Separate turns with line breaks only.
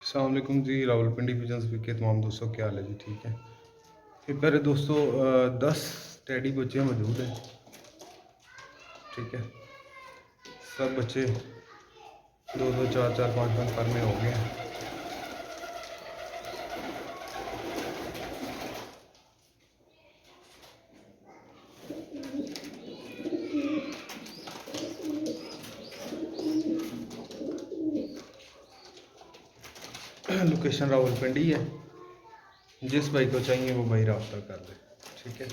अस्सलाम वालेकुम जी। रावलपिंडी विजन के तमाम दोस्तों क्या हाल है जी? ठीक है। फिर मेरे दोस्तों 10 टैडी बच्चे मौजूद हैं। ठीक है, सब बच्चे 2-2, 4-4, 5-5 पर में हो गए हैं। लोकेशन रावलपिंडी है। जिस भाई को चाहिए वो भाई रब्ता कर ले। ठीक है।